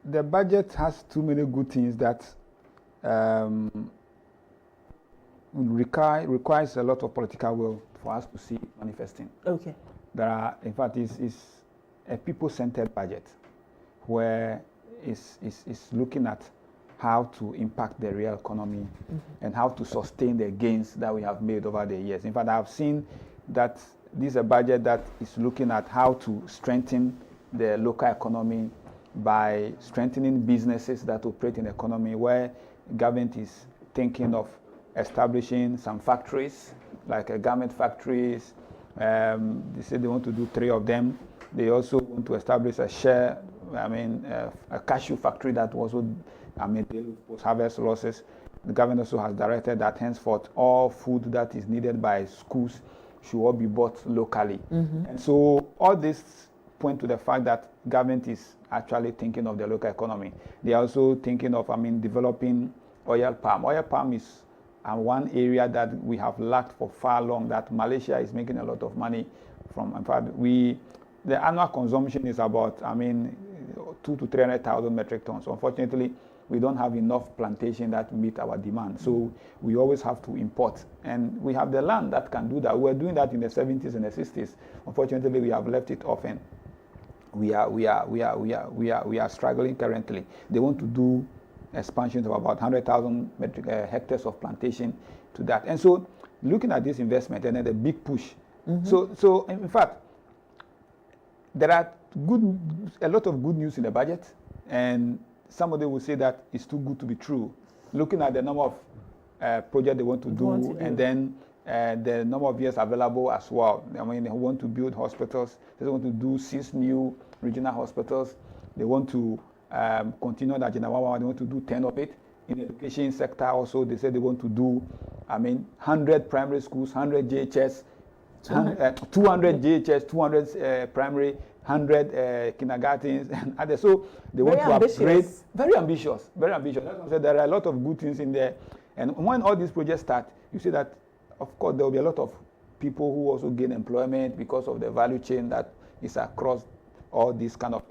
the budget has too many good things that requires a lot of political will for us to see it manifesting. Okay. There are, in fact, it's a people-centered budget where it's looking at how to impact the real economy and how to sustain the gains that we have made over the years. In fact, I've seen that this is a budget that is looking at how to strengthen the local economy by strengthening businesses that operate in the economy, where government is thinking of establishing some factories, like garment factories. They say they want to do 3 of them. They also want to establish a cashew factory that also, deal with post-harvest losses. The government also has directed that henceforth all food that is needed by schools should all be bought locally. And so all this point to the fact that government is actually thinking of the local economy. They are also thinking of, developing oil palm. Oil palm is one area that we have lacked for far long, that Malaysia is making a lot of money from. In fact, the annual consumption is about, 200,000 to 300,000 metric tons. So unfortunately, we don't have enough plantation that meet our demand. So we always have to import. And we have the land that can do that. We were doing that in the 70s and the 60s. Unfortunately, we have left it off, and we are struggling currently. They want to do expansions of about 100,000 hectares of plantation to that. And so looking at this investment and then the big push. So in fact, there are a lot of good news in the budget, and somebody will say that it's too good to be true. Looking at the number of projects they want to do, and then the number of years available as well. They want to build hospitals. They want to do 6 new regional hospitals. They want to continue that Agenda 111. They want to do 10 of it. In the education sector also, they say they want to do, 100 primary schools, 100 JHS, 200 JHS, 200 primary, 100 kindergartens, and others. So they want to upgrade. Very ambitious. Very ambitious. That's what I said. There are a lot of good things in there. And when all these projects start, you see that, of course, there will be a lot of people who also gain employment because of the value chain that is across all these kind of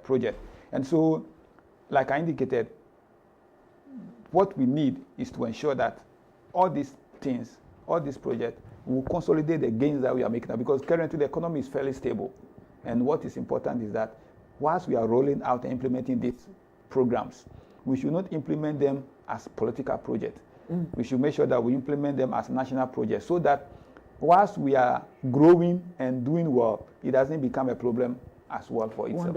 projects. And so, like I indicated, what we need is to ensure that all these things, all these projects, will consolidate the gains that we are making now, because currently the economy is fairly stable. And what is important is that whilst we are rolling out and implementing these programs, we should not implement them as political projects. We should make sure that we implement them as national projects, so that whilst we are growing and doing well, it doesn't become a problem as well for itself.